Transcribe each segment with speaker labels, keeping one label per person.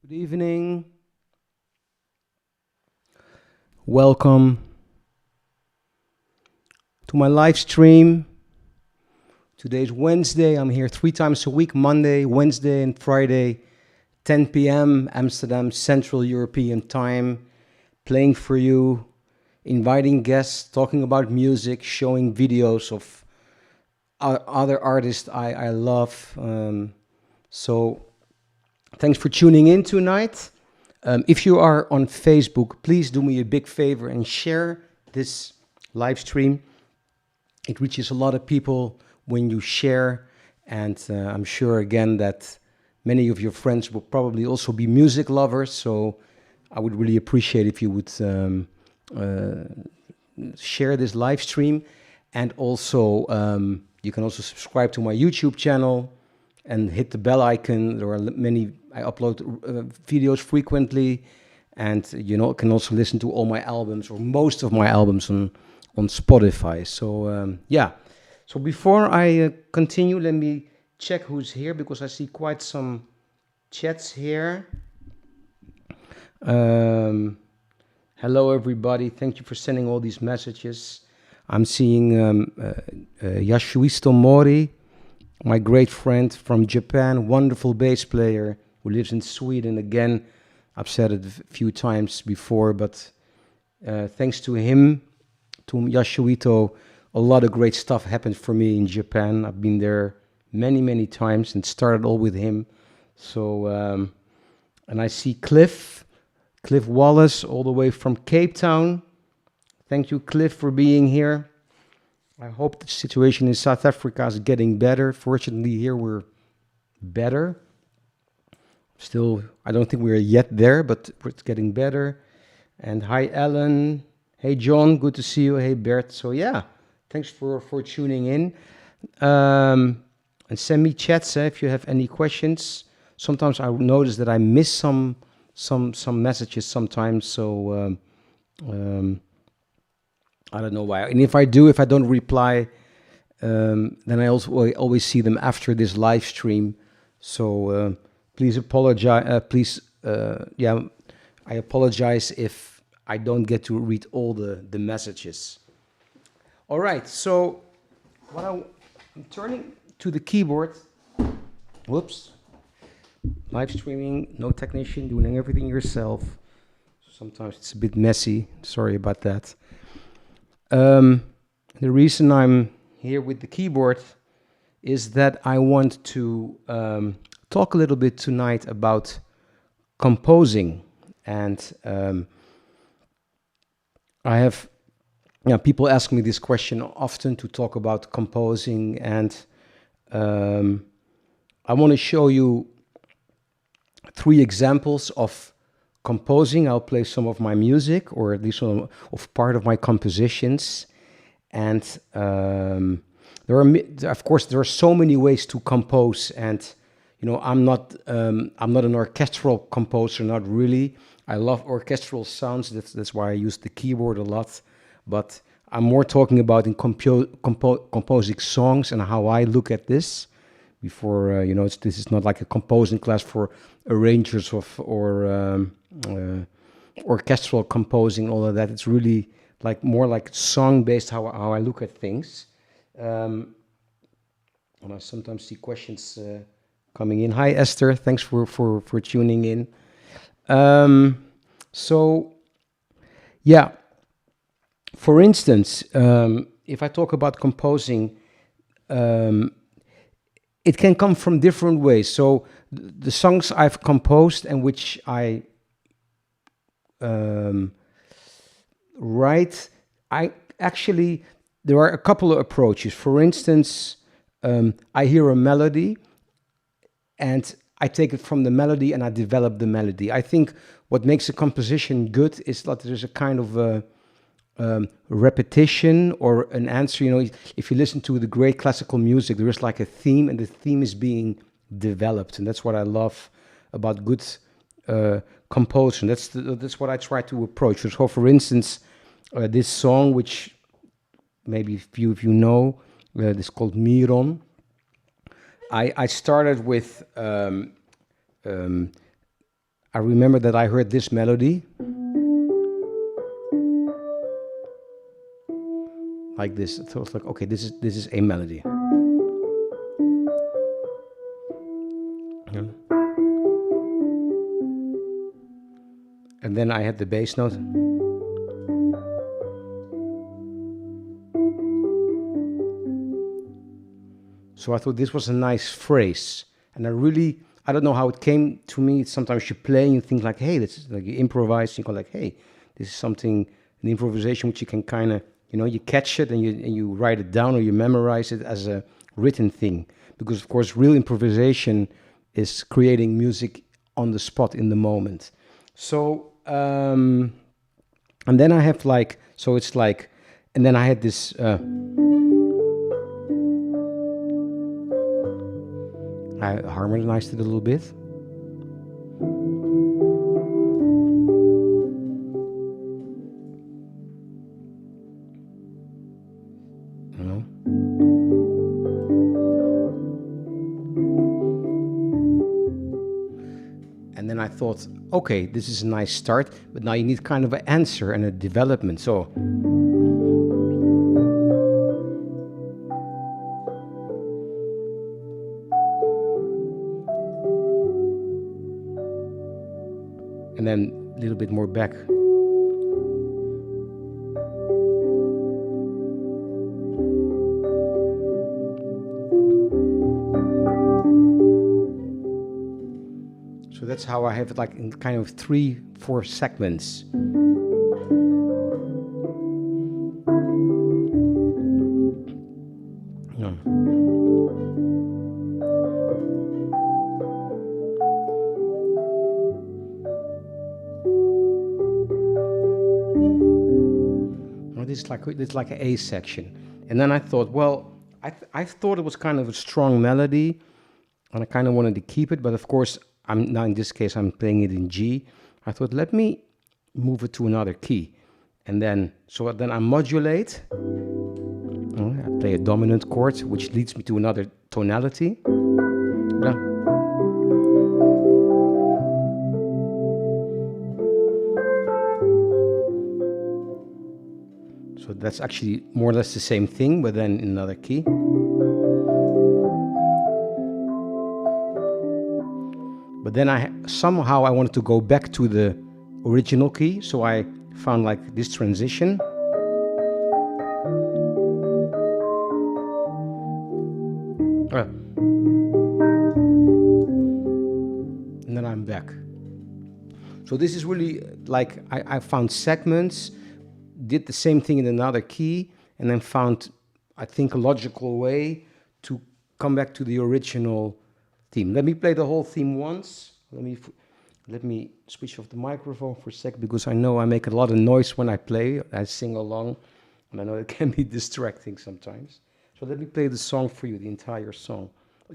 Speaker 1: Good evening. Welcome to my live stream. Today's Wednesday. I'm here 3 times a week, Monday, Wednesday, and Friday, 10 p.m. Amsterdam Central European Time, playing for you, inviting guests, talking about music, showing videos of other artists I love. So thanks for tuning in tonight. If you are on Facebook, please do me a big favor and share this live stream. It reaches a lot of people when you share, and I'm sure again that many of your friends will probably also be music lovers. So I would really appreciate if you would share this live stream, and also you can also subscribe to my YouTube channel and hit the bell icon. There are many, I upload videos frequently, and can also listen to all my albums or most of my albums on Spotify. So yeah. So before I continue, let me check who's here, because I see quite some chats here. Hello everybody, thank you for sending all these messages. I'm seeing Yasuisto Mori, my great friend from Japan, wonderful bass player who lives in Sweden. Again, I've said it a few times before, but thanks to him, to Yasuito, a lot of great stuff happened for me in Japan. I've been there many, many times and started all with him. So, and I see Cliff Wallace, all the way from Cape Town. Thank you, Cliff, for being here. I hope the situation in South Africa is getting better. Fortunately, here we're better. Still, I don't think we're yet there, but it's getting better. And hi, Ellen. Hey, John. Good to see you. Hey, Bert. So yeah, thanks for tuning in. And send me chats if you have any questions. Sometimes I notice that I miss some messages sometimes. So I don't know why. And if I don't reply, then I also always see them after this live stream. So please apologize. I apologize if I don't get to read all the messages. All right. So I'm turning to the keyboard. Whoops. Live streaming, no technician, doing everything yourself. Sometimes it's a bit messy. Sorry about that. The reason I'm here with the keyboard is that I want to talk a little bit tonight about composing. And I have people ask me this question often, to talk about composing, and I want to show you 3 examples of composing. I'll play some of my music, or at least of part of my compositions. And there are so many ways to compose. And I'm not an orchestral composer, not really. I love orchestral sounds. That's why I use the keyboard a lot. But I'm more talking about in composing songs and how I look at this. Before this is not like a composing class for arrangers or orchestral composing, all of that. It's really more like song-based how I look at things. And I sometimes see questions coming in. Hi, Esther. Thanks for tuning in. So, yeah. For instance, if I talk about composing, it can come from different ways. So the songs I've composed and which I write, there are a couple of approaches. For instance, I hear a melody and I take it from the melody and I develop the melody. I think what makes a composition good is that there's a kind of repetition or an answer. If you listen to the great classical music, there is like a theme, and the theme is being developed, and that's what I love about good composition. That's what I try to approach. So, for instance, this song, which maybe few of you know, is called Miron. I started with I I remember that I heard this melody like this. So it was like, okay, this is a melody. Yeah. And then I had the bass note. So I thought this was a nice phrase. And I don't know how it came to me. Sometimes you play and you think like, hey, this is like you improvise. You go like, hey, this is something, an improvisation which you can kind of, you catch it and you write it down or you memorize it as a written thing. Because of course, real improvisation is creating music on the spot in the moment. So, and then I have like, so it's like, and then I had this, I harmonized it a little bit. You know? And then I thought, okay, this is a nice start, but now you need kind of an answer and a development. So and then a little bit more back. So that's how I have it like in kind of 3-4 segments. Yeah. Well, this is like an A section. And then I thought, well, I thought it was kind of a strong melody and I kind of wanted to keep it, but of course, now in this case, I'm playing it in G. I thought, let me move it to another key. And then, so then I modulate. I play a dominant chord, which leads me to another tonality. Yeah. So that's actually more or less the same thing, but then in another key. But then somehow I wanted to go back to the original key, so I found like this transition. And then I'm back. So this is really like I found segments, did the same thing in another key, and then found, I think, a logical way to come back to the original theme. Let me play the whole theme once. Let me switch off the microphone for a sec, because I know I make a lot of noise when I play. I sing along, and I know it can be distracting sometimes. So let me play the song for you, the entire song.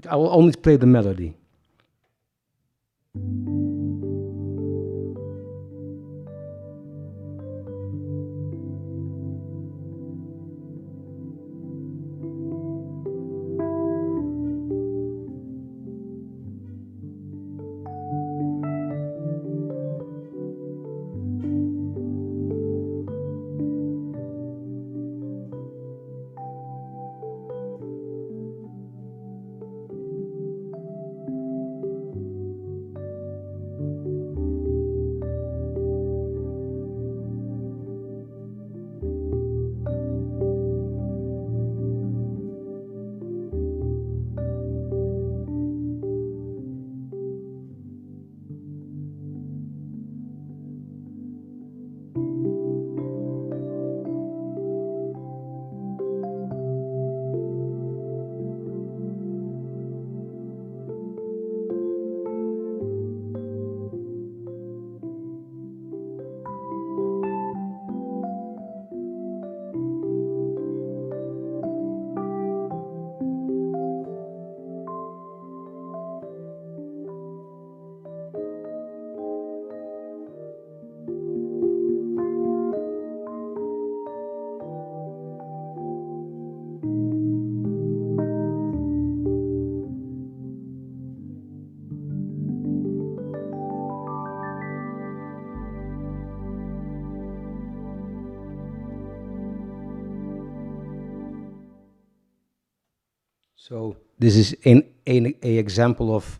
Speaker 1: I will only play the melody. So this is a example of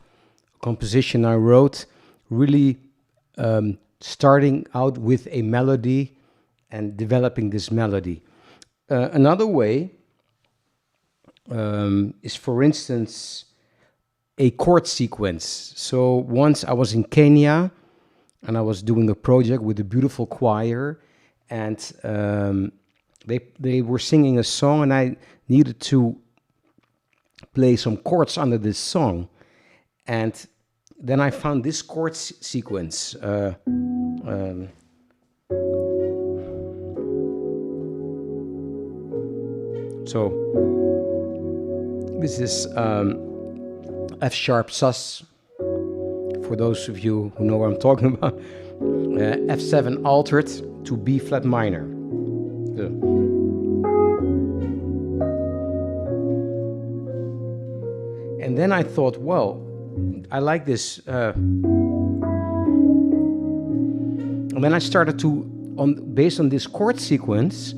Speaker 1: composition I wrote, really starting out with a melody and developing this melody. Another way is, for instance, a chord sequence. So once I was in Kenya and I was doing a project with a beautiful choir, and they were singing a song, and I needed to play some chords under this song, and then I found this chord sequence. So this is F sharp sus, for those of you who know what I'm talking about. F7 altered to B flat minor. So. And then I thought, well, I like this. And then I started to, based on this chord sequence,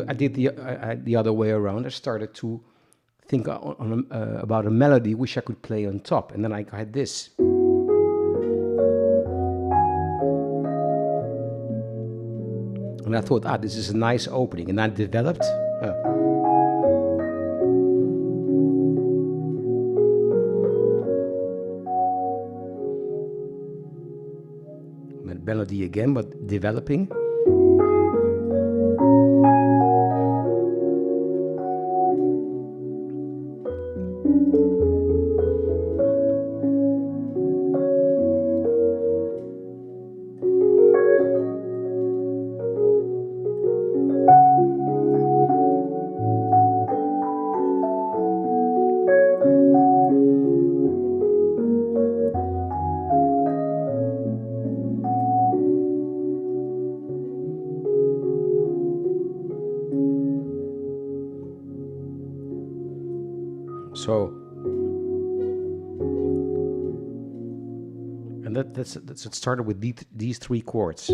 Speaker 1: I did the other way around. I started to think about a melody which I could play on top. And then I had this. And I thought, this is a nice opening. And I developed. Melody again, but developing. So, and that's it started with these three chords. So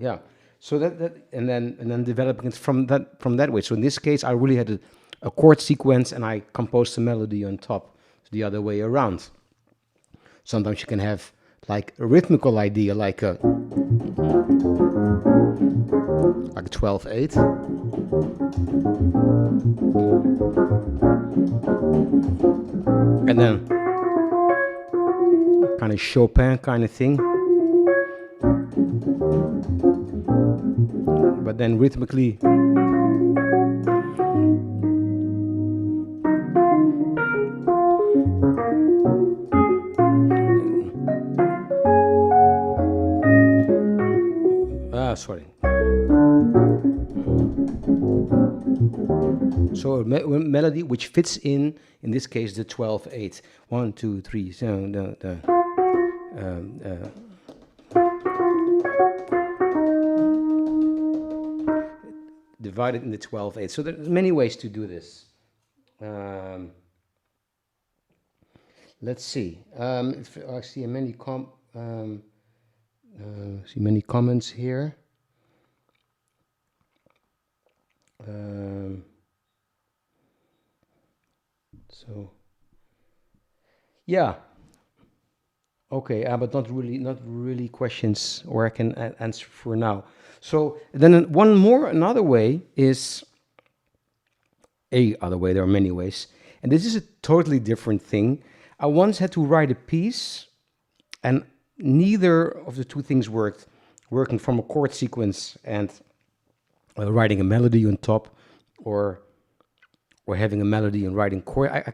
Speaker 1: yeah, so that and then developing it from that way. So in this case, I really had a chord sequence, and I composed a melody on top. The other way around. Sometimes you can have like a rhythmical idea, like a 12/8, and then kind of Chopin kind of thing, but then rhythmically. Sorry. So a melody which fits in this case, the 12/8. 1, 2, 3. Divided in the 12/8. So there's many ways to do this. Let's see. If I see many comments here. So yeah, okay, but not really questions, or I can answer for now. So then another way is other way. There are many ways, and this is a totally different thing. I once had to write a piece, and neither of the two things worked. Working from a chord sequence and writing a melody on top, or having a melody and writing chord. I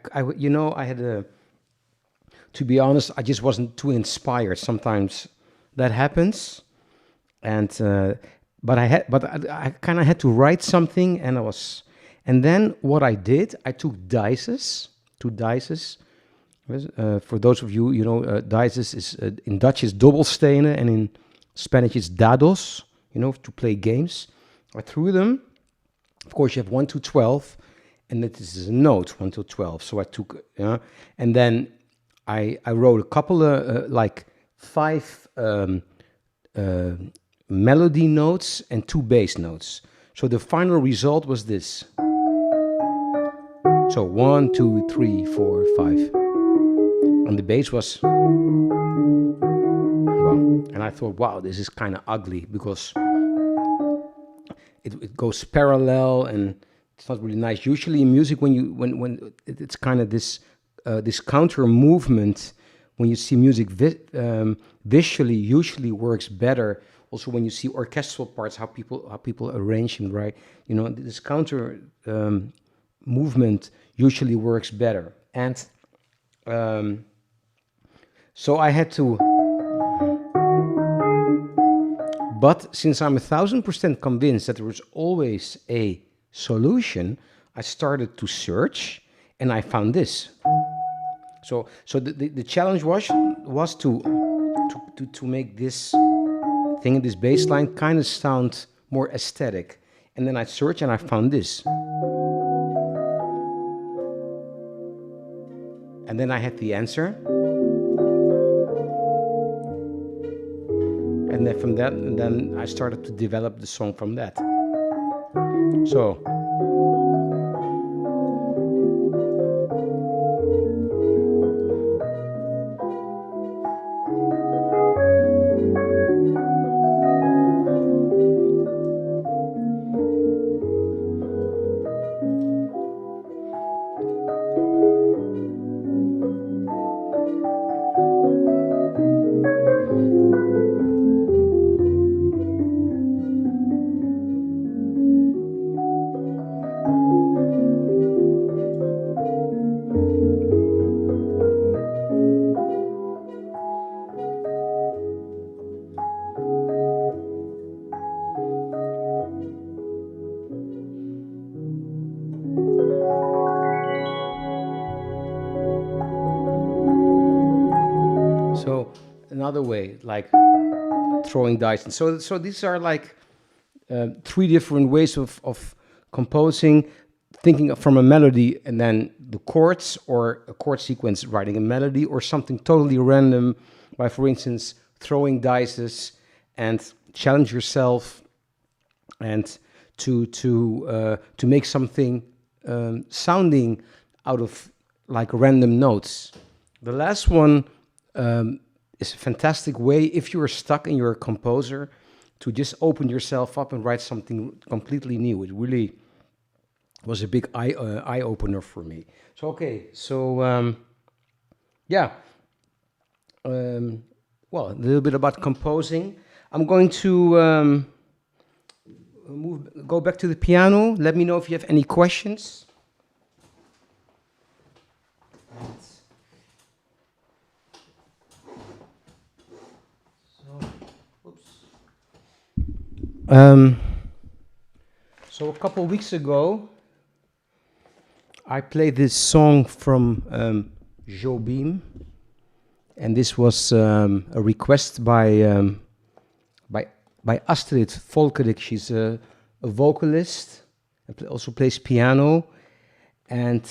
Speaker 1: had to be honest, I just wasn't too inspired. Sometimes that happens, and but I kind of had to write something, and then what I did, I took two dices. For those of you, dices is in Dutch is dobbelstenen, and in Spanish it's dados. To play games. I threw them. Of course, you have 1 to 12, and this is a note 1 to 12. So I took, and then I wrote a couple of like 5 uh, melody notes and 2 bass notes. So the final result was this. So 1, 2, 3, 4, 5. And the bass was, well, and I thought, wow, this is kind of ugly because it goes parallel and it's not really nice. Usually in music, it's kind of this this counter movement, when you see music visually, usually works better. Also, when you see orchestral parts, how people arrange them, right? You know, this counter movement usually works better. And so I had to. But since I'm 1,000% convinced that there was always a solution, I started to search, and I found this. So the challenge was to make this thing, this bass line, kind of sound more aesthetic. And then I searched and I found this. And then I had the answer. And then from that, and then I started to develop the song from that. So. So another way, like throwing dice. And so these are like 3 different ways of composing, thinking from a melody and then the chords, or a chord sequence writing a melody, or something totally random by, for instance, throwing dice and challenge yourself and to make something sounding out of like random notes. The last one is a fantastic way if you are stuck and you're a composer, to just open yourself up and write something completely new. It really was a big eye opener for me. So okay, so yeah, well, a little bit about composing. I'm going to go back to the piano. Let me know if you have any questions. So a couple weeks ago, I played this song from Jobim, and this was a request by Astrid Volkerik. She's a vocalist and also plays piano, and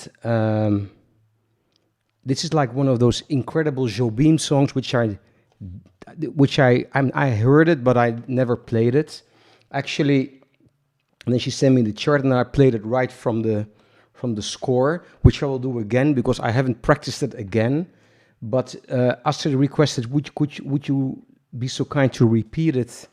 Speaker 1: this is like one of those incredible Jobim songs which I heard it, but I never played it. Actually, and then she sent me the chart, and I played it right from the score, which I will do again because I haven't practiced it again. But Astrid requested, would you be so kind to repeat it?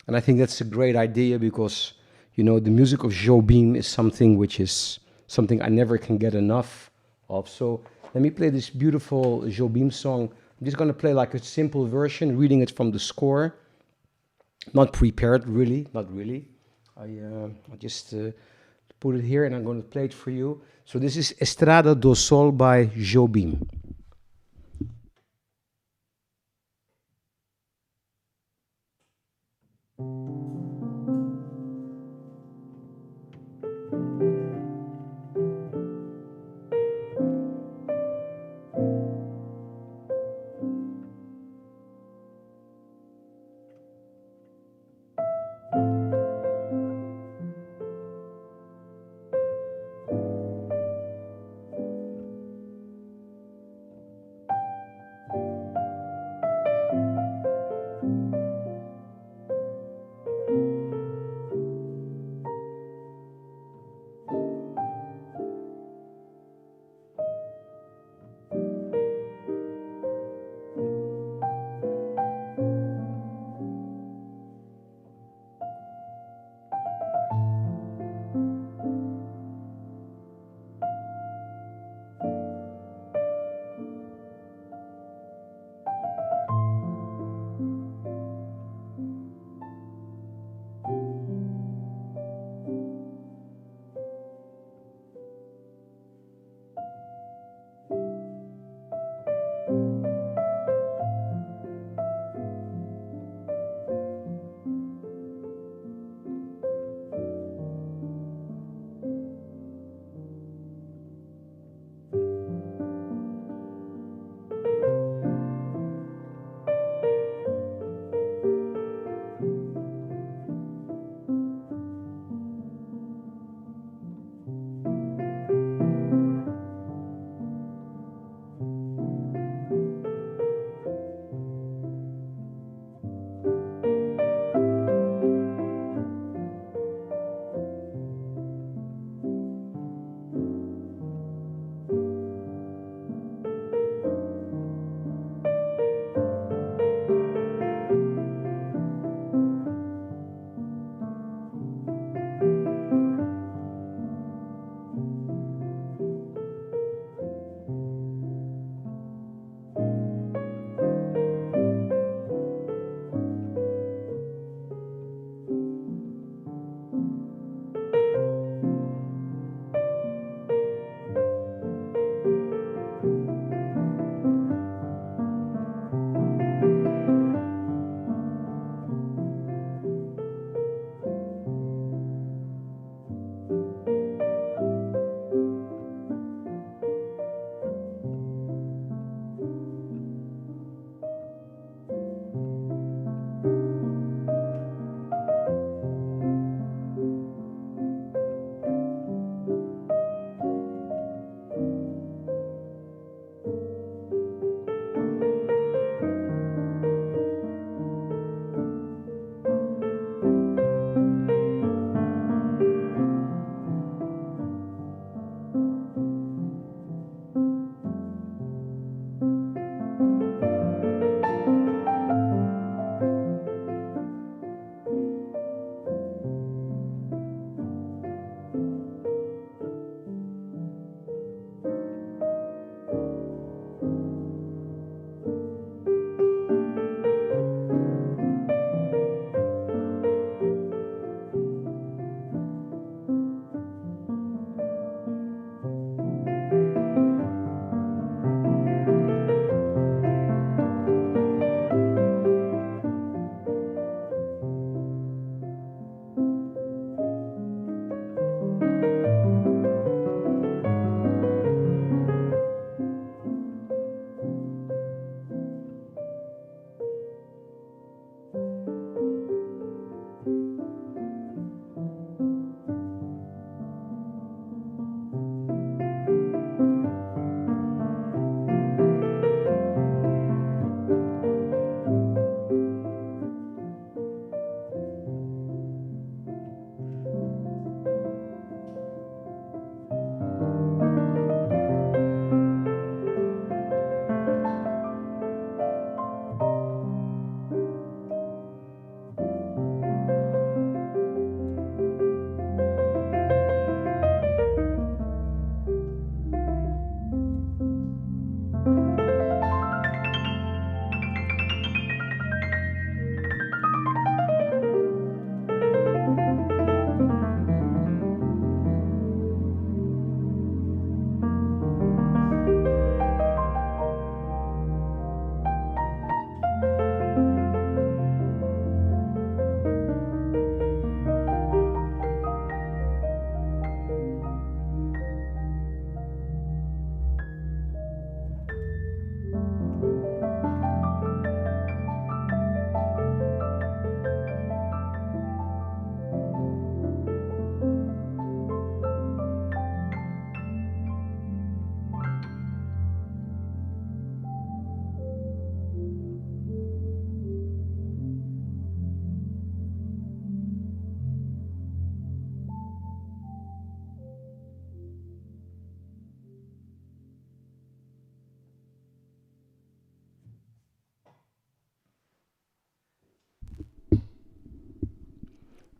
Speaker 1: And I think that's a great idea because, you know, the music of Jobim is something I never can get enough of. So let me play this beautiful Jobim song. I'm just going to play like a simple version, reading it from the score. Not prepared, really, not really. I just put it here and I'm going to play it for you. So this is Estrada do Sol by Jobim.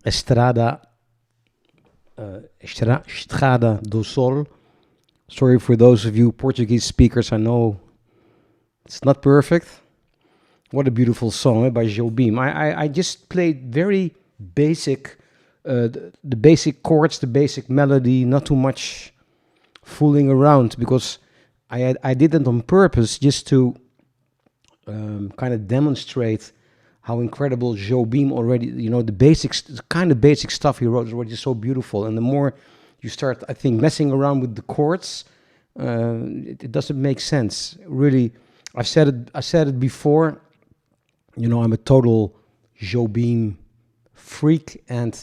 Speaker 1: Estrada, Estrada do Sol. Sorry for those of you Portuguese speakers. I know it's not perfect. What a beautiful song by Jobim. I just played very basic, the basic chords, the basic melody, not too much fooling around, because I did it on purpose just to kind of demonstrate how incredible Jobim already, the basics, the kind of basic stuff he wrote is already so beautiful. And the more you start, I think, messing around with the chords, it doesn't make sense. Really, I said it before. I'm a total Jobim freak, and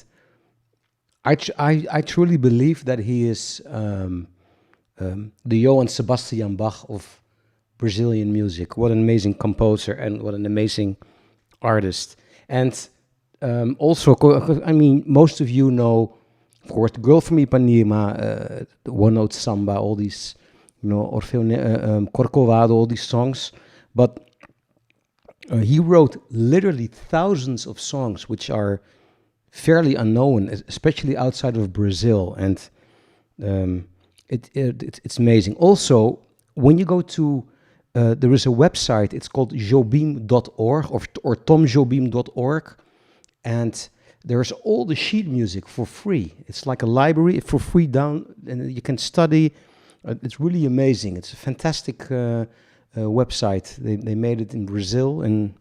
Speaker 1: I truly believe that he is the Johann Sebastian Bach of Brazilian music. What an amazing composer and what an amazing artist. And also, I mean, most of you know, of course, Girl from Ipanema, the One Note Samba, all these, Orfeu Corcovado, all these songs. But he wrote literally thousands of songs which are fairly unknown, especially outside of Brazil. And it's amazing. Also, when you go to, there is a website, it's called jobim.org or tomjobim.org, and there's all the sheet music for free. It's like a library for free down, and you can study. It's really amazing. It's a fantastic website. They made it in Brazil, and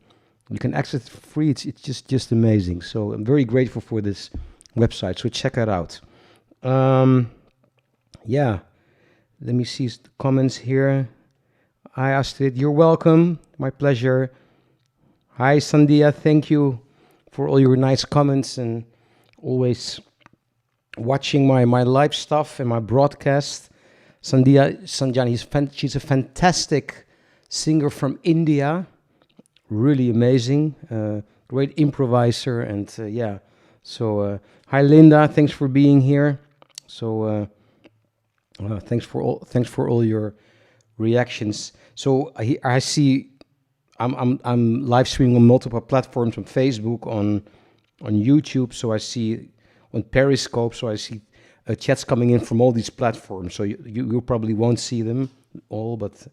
Speaker 1: you can access it for free. It's just amazing. So I'm very grateful for this website. So check it out. Yeah, let me see the comments here. Hi Astrid, you're welcome. My pleasure. Hi Sandia, thank you for all your nice comments and always watching my live stuff and my broadcast. Sanjana, she's a fantastic singer from India. Really amazing. Great improviser, and yeah. So hi Linda, thanks for being here. So thanks for all your reactions. So I see I'm live streaming on multiple platforms, on Facebook, on YouTube. So I see on Periscope. So I see chats coming in from all these platforms. So you probably won't see them all, but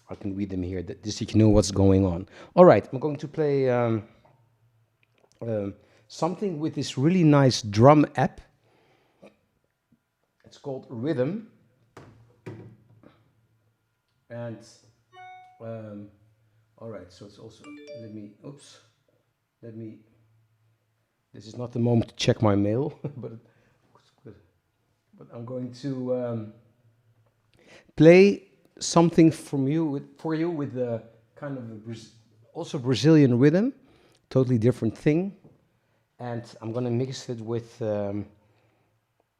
Speaker 1: I can read them here, just so you know what's going on. All right, I'm going to play something with this really nice drum app. It's called Rhythm. And, all right, so it's also, this is not the moment to check my mail, but I'm going to play something for you with a kind of also Brazilian rhythm, totally different thing. And I'm going to mix it with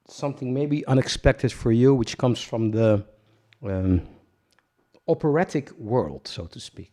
Speaker 1: something maybe unexpected for you, which comes from the operatic world, so to speak.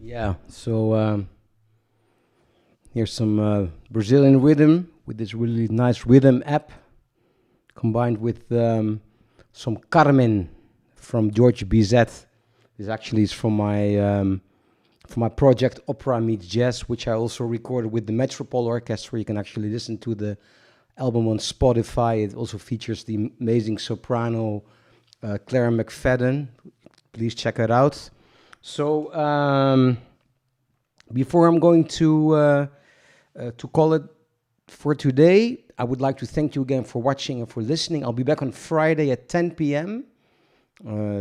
Speaker 1: Yeah, so here's some Brazilian rhythm with this really nice rhythm app combined with some Carmen from George Bizet. This actually is from my project Opera Meets Jazz, which I also recorded with the Metropole Orchestra. You can actually listen to the album on Spotify. It also features the amazing soprano Clara McFadden. Please check it out. So before I'm going to call it for today, I would like to thank you again for watching and for listening. I'll be back on Friday at 10 p.m.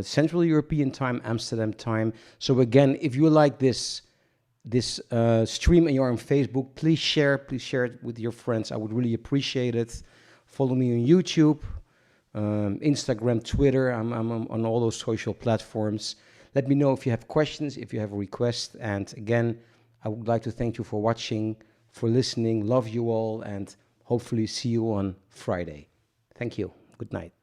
Speaker 1: Central European time, Amsterdam time. So again, if you like this stream and you're on Facebook, please share it with your friends. I would really appreciate it. Follow me on YouTube, Instagram, Twitter. I'm on all those social platforms. Let me know if you have questions, if you have a request. And again, I would like to thank you for watching, for listening. Love you all, and hopefully see you on Friday. Thank you. Good night.